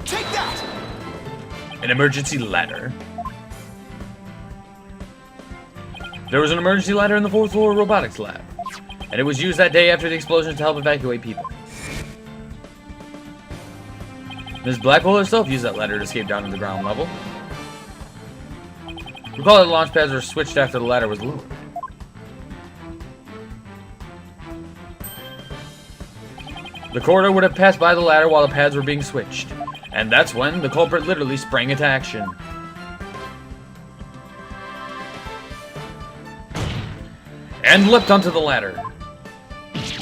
Take that! An emergency ladder. There was an emergency ladder in the 4th floor robotics lab, and it was used that day after the explosion to help evacuate people. Ms. Blackwell herself used that ladder to escape down to the ground level. Recall that the launch pads were switched after the ladder was lowered. The corridor would have passed by the ladder while the pads were being switched, and that's when the culprit literally sprang into action. And leapt onto the ladder.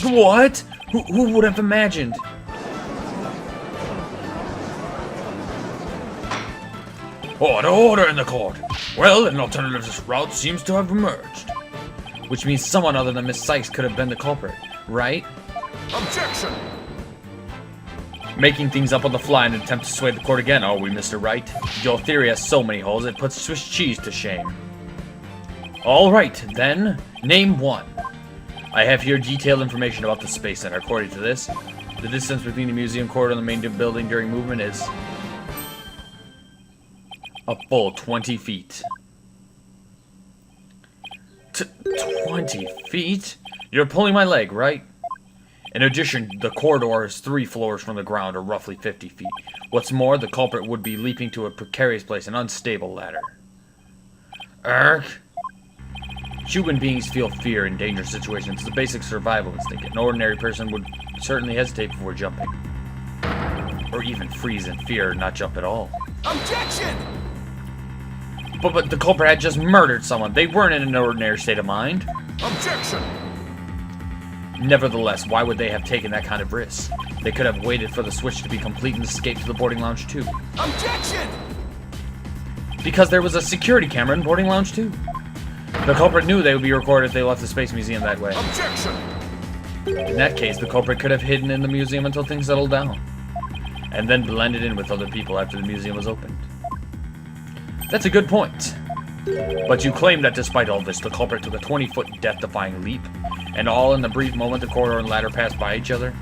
What? Who would have imagined? Order in the court. Well, an alternative route seems to have emerged. Which means someone other than Miss Sykes could have been the culprit, right? Objection! Making things up on the fly in an attempt to sway the court again, are we, Mr. Wright? Your theory has so many holes, it puts Swiss cheese to shame. Alright, then, name one. I have here detailed information about the Space Center. According to this, the distance between the museum corridor and the main building during movement is a full 20 feet. 20 feet? You're pulling my leg, right? In addition, the corridor is 3 floors from the ground, or roughly 50 feet. What's more, the culprit would be leaping to a precarious place, an unstable ladder. Human beings feel fear in dangerous situations. It's a basic survival instinct. An ordinary person would certainly hesitate before jumping. Or even freeze in fear and not jump at all. Objection! But the culprit had just murdered someone. They weren't in an ordinary state of mind. Objection! Nevertheless, why would they have taken that kind of risk? They could have waited for the switch to be complete and escaped to the boarding lounge too. Objection! Because there was a security camera in boarding lounge too. The culprit knew they would be recorded if they left the Space Museum that way. Objection! In that case, the culprit could have hidden in the museum until things settled down, and then blended in with other people after the museum was opened. That's a good point. But you claim that despite all this, the culprit took a 20-foot death-defying leap, and all in the brief moment the corridor and ladder passed by each other?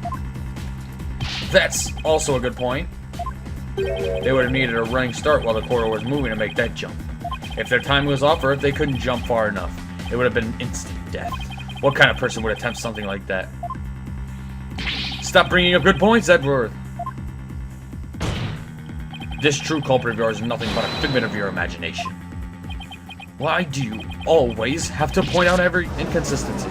That's also a good point. They would have needed a running start while the corridor was moving to make that jump. If their time was off, or if they couldn't jump far enough, it would have been instant death. What kind of person would attempt something like that? Stop bringing up good points, Edward! This true culprit of yours is nothing but a figment of your imagination. Why do you always have to point out every inconsistency?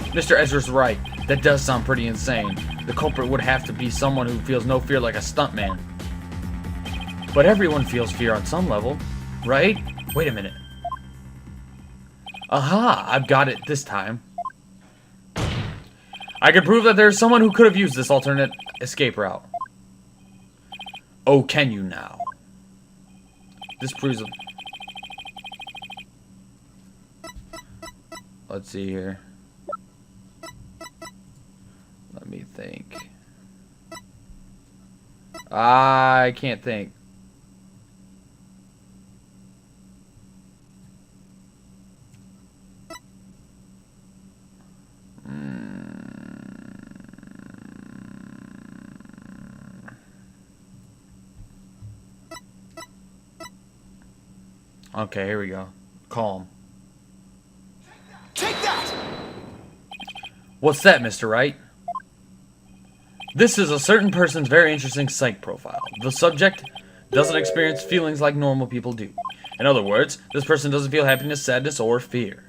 Mr. Ezra's right. That does sound pretty insane. The culprit would have to be someone who feels no fear like a stuntman. But everyone feels fear on some level, right? Wait a minute. Aha! I've got it this time. I could prove that there's someone who could have used this alternate escape route. Oh, can you now? This proves... Let's see here. Let me think. I can't think. Okay, here we go. Calm. Take that! What's that, Mr. Wright? This is a certain person's very interesting psych profile. The subject doesn't experience feelings like normal people do. In other words, this person doesn't feel happiness, sadness, or fear.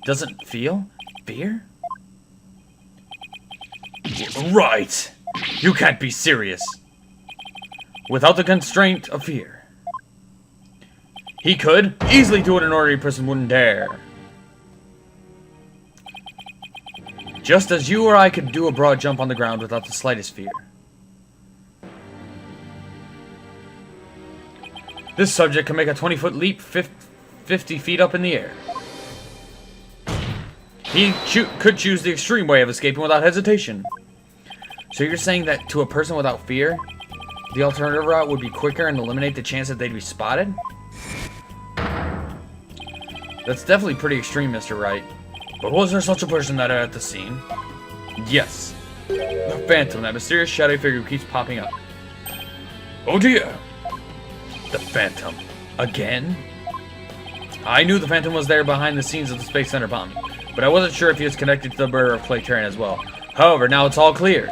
Doesn't feel fear? Right! You can't be serious. Without the constraint of fear. He could easily do what an ordinary person wouldn't dare. Just as you or I could do a broad jump on the ground without the slightest fear. This subject can make a 20-foot leap 50 feet up in the air. He could choose the extreme way of escaping without hesitation. So you're saying that to a person without fear, the alternative route would be quicker and eliminate the chance that they'd be spotted? That's definitely pretty extreme, Mr. Wright. But was there such a person that at the scene? Yes. The Phantom, that mysterious shadowy figure who keeps popping up. Oh dear! The Phantom. Again? I knew the Phantom was there behind the scenes of the Space Center bombing, but I wasn't sure if he was connected to the murder of Clay Terran as well. However, now it's all clear.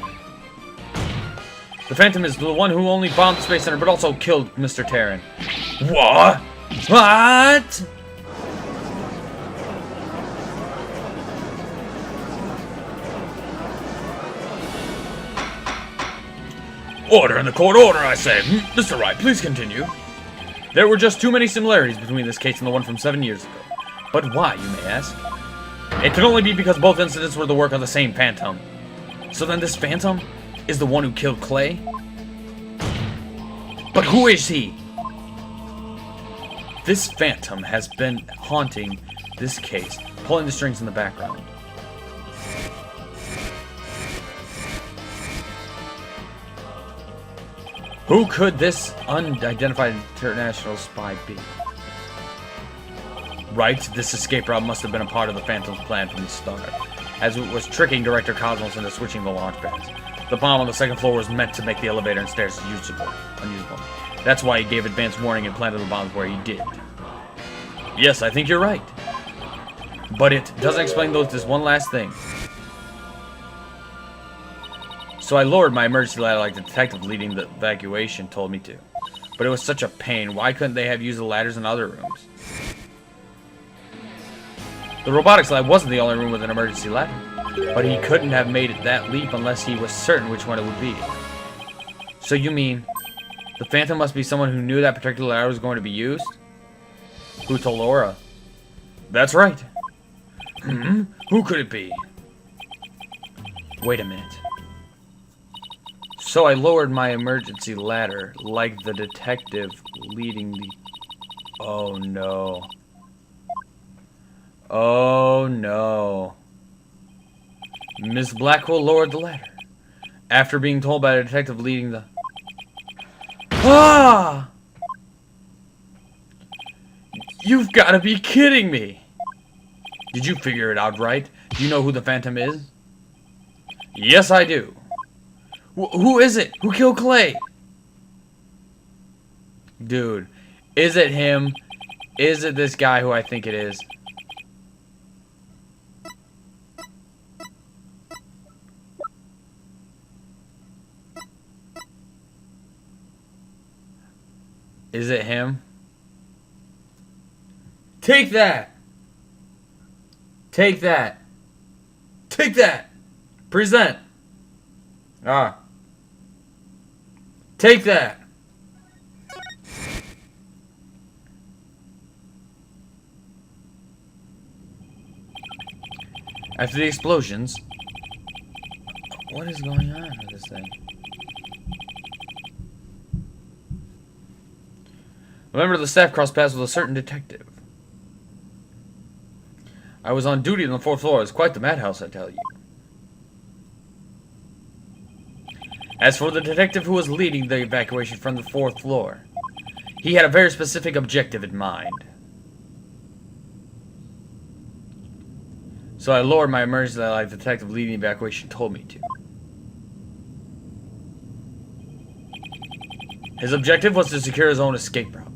The Phantom is the one who only bombed the Space Center, but also killed Mr. Terran. What? What? Order in the court, order, I say. Mr. Wright, please continue. There were just too many similarities between this case and the one from 7 years ago. But why, you may ask? It could only be because both incidents were the work of the same Phantom. So then this Phantom is the one who killed Clay? But who is he? This Phantom has been haunting this case, pulling the strings in the background. Who could this unidentified international spy be? Right, this escape route must have been a part of the Phantom's plan from the start, as it was tricking Director Cosmos into switching the launch pads. The bomb on the second floor was meant to make the elevator and stairs unusable. That's why he gave advance warning and planted the bombs where he did. Yes, I think you're right. But it doesn't explain this one last thing. So I lowered my emergency ladder like the detective leading the evacuation told me to. But it was such a pain. Why couldn't they have used the ladders in other rooms? The robotics lab wasn't the only room with an emergency ladder. But he couldn't have made it that leap unless he was certain which one it would be. So you mean, the Phantom must be someone who knew that particular ladder was going to be used? Who told Laura? That's right. Who could it be? Wait a minute. So I lowered my emergency ladder, like the detective leading the... Oh no. Oh no. Miss Blackwell lowered the ladder, after being told by the detective leading the... Ah! You've got to be kidding me! Did you figure it out, right? Do you know who the Phantom is? Yes, I do. Who is it? Who killed Clay? Dude, is it him? Is it this guy who I think it is? Is it him? Take that! Take that! Take that! Present! Ah. Take that! After the explosions... What is going on with this thing? A member of the staff crossed paths with a certain detective. I was on duty on the 4th floor. It was quite the madhouse, I tell you. As for the detective who was leading the evacuation from the 4th floor, he had a very specific objective in mind. So I lowered my emergency light like the detective leading the evacuation told me to. His objective was to secure his own escape route.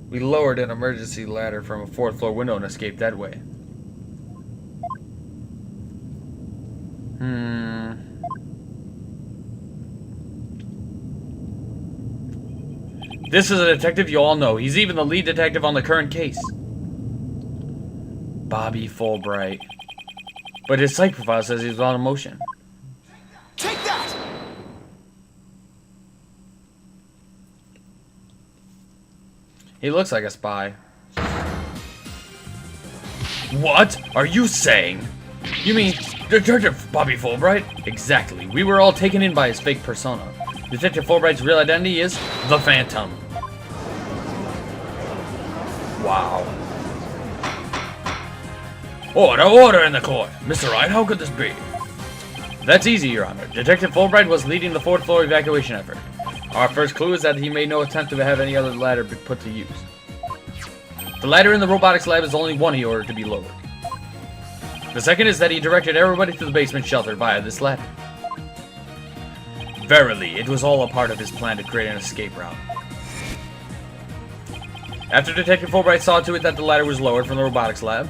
We lowered an emergency ladder from a 4th floor window and escaped that way. This is a detective you all know. He's even the lead detective on the current case. Bobby Fulbright. But his psych profile says he's on emotion. Take that! He looks like a spy. What are you saying? You mean Detective Bobby Fulbright? Exactly. We were all taken in by his fake persona. Detective Fulbright's real identity is the Phantom. Wow. Order in the court. Mr. Wright, how could this be? That's easy, Your Honor. Detective Fulbright was leading the 4th floor evacuation effort. Our first clue is that he made no attempt to have any other ladder be put to use. The ladder in the robotics lab is only one he ordered to be lowered. The second is that he directed everybody to the basement shelter via this ladder. Verily, it was all a part of his plan to create an escape route. After Detective Fulbright saw to it that the ladder was lowered from the robotics lab,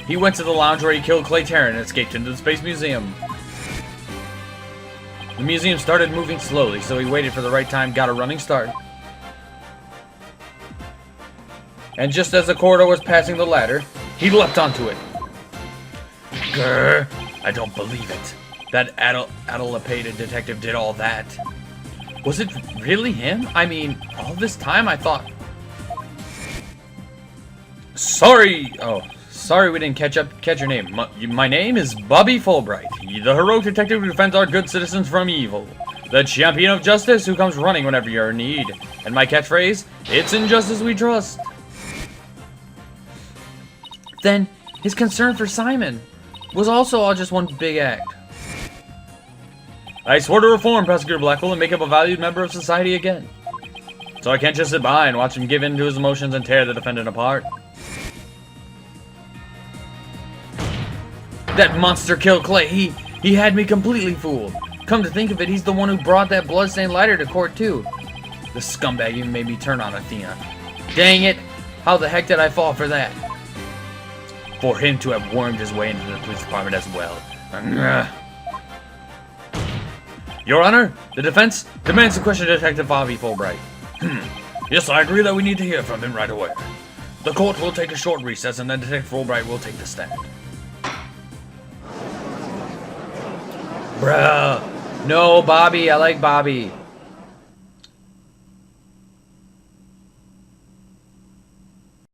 he went to the lounge where he killed Clay Terran and escaped into the Space Museum. The museum started moving slowly, so he waited for the right time, got a running start. And just as the corridor was passing the ladder, he leapt onto it. Grr, I don't believe it. That Adelapated detective did all that. Was it really him? I mean, all this time I thought... Sorry we didn't catch your name. My name is Bobby Fulbright, the heroic detective who defends our good citizens from evil. The champion of justice who comes running whenever you're in need. And my catchphrase, it's in justice we trust. Then, his concern for Simon was also all just one big act. I swore to reform Prosecutor Blackwell and make him a valued member of society again. So I can't just sit by and watch him give in to his emotions and tear the defendant apart. That monster killed Clay. He had me completely fooled. Come to think of it, he's the one who brought that bloodstained lighter to court too. The scumbag even made me turn on Athena. Dang it! How the heck did I fall for that? For him to have wormed his way into the police department as well. Your Honor, the defense demands to question Detective Bobby Fulbright. Yes, I agree that we need to hear from him right away. The court will take a short recess and then Detective Fulbright will take the stand. Bruh. No, Bobby. I like Bobby.